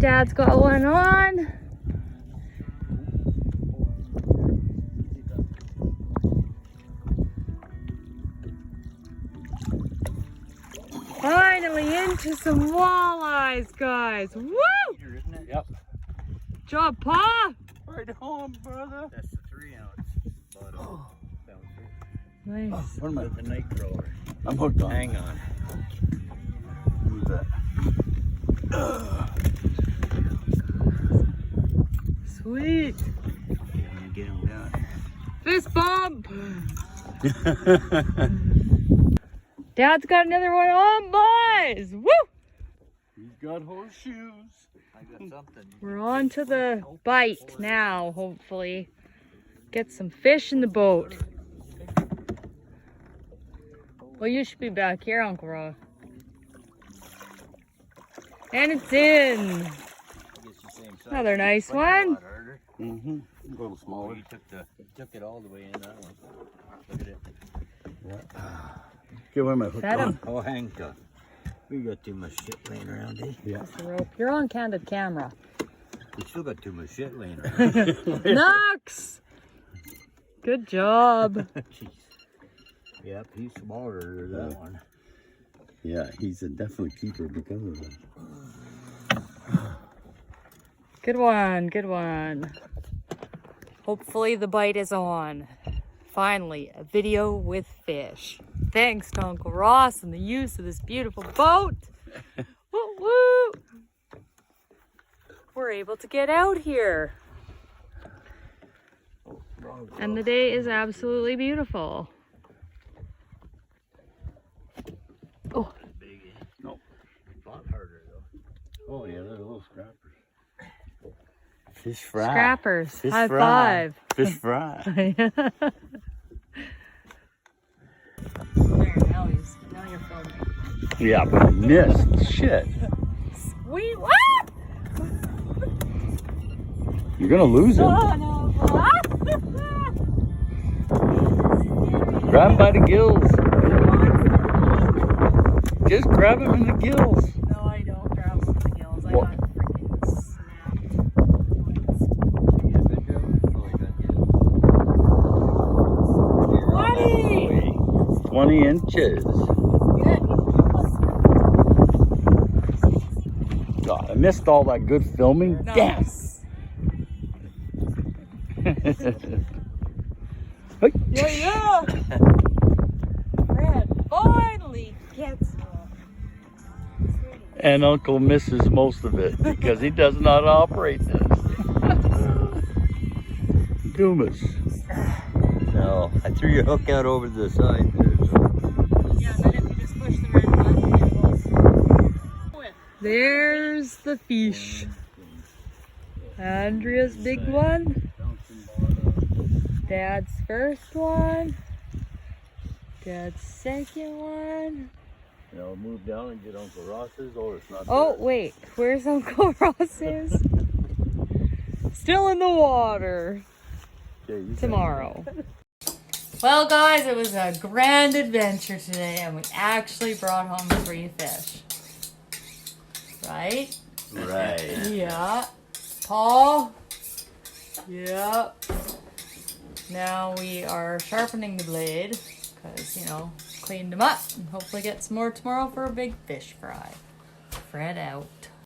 Dad's got one on. Finally into some walleyes, guys. Woo! Yep. Job, Pa. Right on, brother. That's the 3-ounce. Oh. Nice. What am I? The night crawler. I'm hooked on. Hang on. Who's that? Sweet. Get him down. Fist bump. Dad's got another one on, boys. Woo! He's got horseshoes. I got something. We're on to the bite now, hopefully. Get some fish in the boat. Well, you should be back here, Uncle Roy. And it's in. Another nice one. Mm-hmm. A little smaller. You took it all the way in that one. Look at it. Get one of my hook Fed on. him. Oh, Hank, we got too much shit laying around, eh? Yeah. That's the rope. You're on candid camera. We still got too much shit laying around. Knox! Good job. Jeez. Yep, he's smaller than that one. Yeah, he's a definitely keeper because of that. Good one, good one. Hopefully the bite is on. Finally, a video with fish. Thanks to Uncle Ross and the use of this beautiful boat. Woo woo! We're able to get out here. And the day is absolutely beautiful. Oh. No. A lot harder though. Oh yeah, they're little scrappers. Fish fry. Scrappers. Fish High fry. five. Fish fry. There, now you're filming. Yeah, but I missed. Shit. Sweet. What? You're gonna lose him. Oh, no. What? Grab him by the gills. Just grab him in the gills. No, I don't grab him in the gills. I What? got freaking snapped. Once. 20 inches. Good. God, I missed all that good filming. Nice. Damn. Yeah. Fred finally gets one. And Uncle misses most of it because he does not operate this. Dumas. No, I threw your hook out over the side there. So. Yeah, then if you just push the red button, it will. There's the fish. Andrea's big one. Dad's first one. Dad's second one. Now we'll move down and get Uncle Ross's, or it's not. Oh, there. wait. Where's Uncle Ross's? Still in the water. Okay, you Tomorrow. Well, guys, it was a grand adventure today, and we actually brought home 3 fish. Right? Right. Yeah. Paul? Yep. Now we are sharpening the blade because, you know, cleaned them up and hopefully get some more tomorrow for a big fish fry. Fred out.